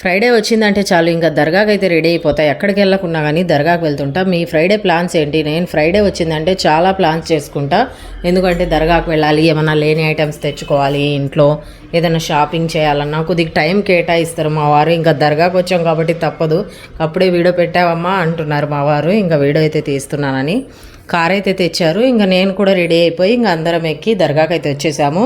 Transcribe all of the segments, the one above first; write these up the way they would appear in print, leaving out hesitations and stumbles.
Friday వచ్చిందంటే చాలు ఇంకా దర్గాకి అయితే రెడీ అయిపోతా. ఎక్కడికి వెళ్ళకున్నా కానీ దర్గాకి వెళ్తుంటా. మీ ఫ్రైడే ప్లాన్స్ ఏంటి? నేను ఫ్రైడే వచ్చిందంటే చాలా ప్లాన్స్ చేసుకుంటా. ఎందుకంటే దర్గాకి వెళ్ళాలి, ఏమన్నా లేని ఐటమ్స్ తెచ్చుకోవాలి, ఇంట్లో ఏదైనా షాపింగ్ చేయాలన్నా కొద్దిగా టైం కేటాయిస్తారు మా వారు. ఇంకా దర్గాకి వచ్చాం కాబట్టి తప్పదు. అప్పుడే వీడియో పెట్టావమ్మా అంటున్నారు మా వారు. ఇంకా వీడియో అయితే తీస్తున్నానని కార్ అయితే తెచ్చారు. ఇంకా నేను కూడా రెడీ అయిపోయి ఇంకా అందరం ఎక్కి దర్గాకి అయితే వచ్చేసాము.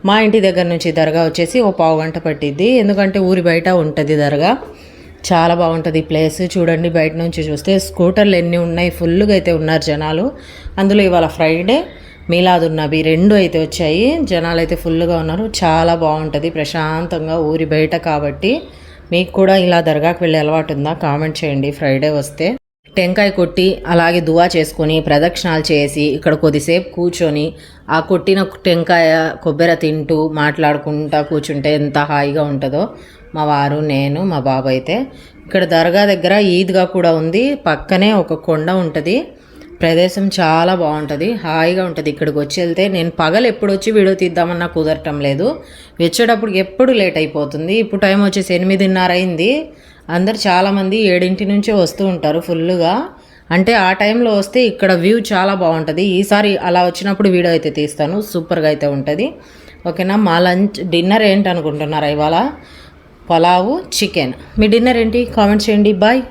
మా ఇంటి దగ్గర నుంచి దర్గా వచ్చేసి ఓ పావు గంట పట్టిద్ది. ఎందుకంటే ఊరి బయట ఉంటుంది దర్గా. చాలా బాగుంటుంది ప్లేస్. చూడండి బయట నుంచి చూస్తే స్కూటర్లు ఎన్ని ఉన్నాయి, ఫుల్గా అయితే ఉన్నారు జనాలు. అందులో ఇవాళ ఫ్రైడే మీలాదున్నవి రెండు అయితే వచ్చాయి. జనాలు అయితే ఫుల్గా ఉన్నారు. చాలా బాగుంటుంది ప్రశాంతంగా ఊరి బయట కాబట్టి. మీకు కూడా ఇలా దర్గాకి వెళ్ళే అలవాటు ఉందా? కామెంట్ చేయండి. ఫ్రైడే వస్తే టెంకాయ కొట్టి అలాగే దువా చేసుకొని ప్రదక్షిణాలు చేసి ఇక్కడ కొద్దిసేపు కూర్చొని ఆ కొట్టిన టెంకాయ కొబ్బరి తింటూ మాట్లాడుకుంటా కూర్చుంటే ఎంత హాయిగా ఉంటుందో. మా వారు, నేను, మా బాబు అయితే ఇక్కడ దర్గా దగ్గర ఈద్గా కూడా ఉంది. పక్కనే ఒక కొండ ఉంటుంది. ప్రదేశం చాలా బాగుంటుంది, హాయిగా ఉంటుంది. ఇక్కడికి వచ్చి వెళ్తే నేను పగలు ఎప్పుడు వచ్చి వీడియో తీద్దామన్నా కుదరటం లేదు. వచ్చేటప్పుడు ఎప్పుడు లేట్ అయిపోతుంది. ఇప్పుడు టైం వచ్చేసి 8:30 అయింది. అందరు చాలామంది 7 నుంచే వస్తూ ఉంటారు ఫుల్గా. అంటే ఆ టైంలో వస్తే ఇక్కడ వ్యూ చాలా బాగుంటుంది. ఈసారి అలా వచ్చినప్పుడు వీడియో అయితే తీస్తాను. సూపర్గా అయితే ఉంటుంది. ఓకేనా? మా డిన్నర్ ఏంటి అనుకుంటున్నారా? ఇవాళ పలావు చికెన్. మీ డిన్నర్ ఏంటి? కామెంట్ చేయండి. బాయ్.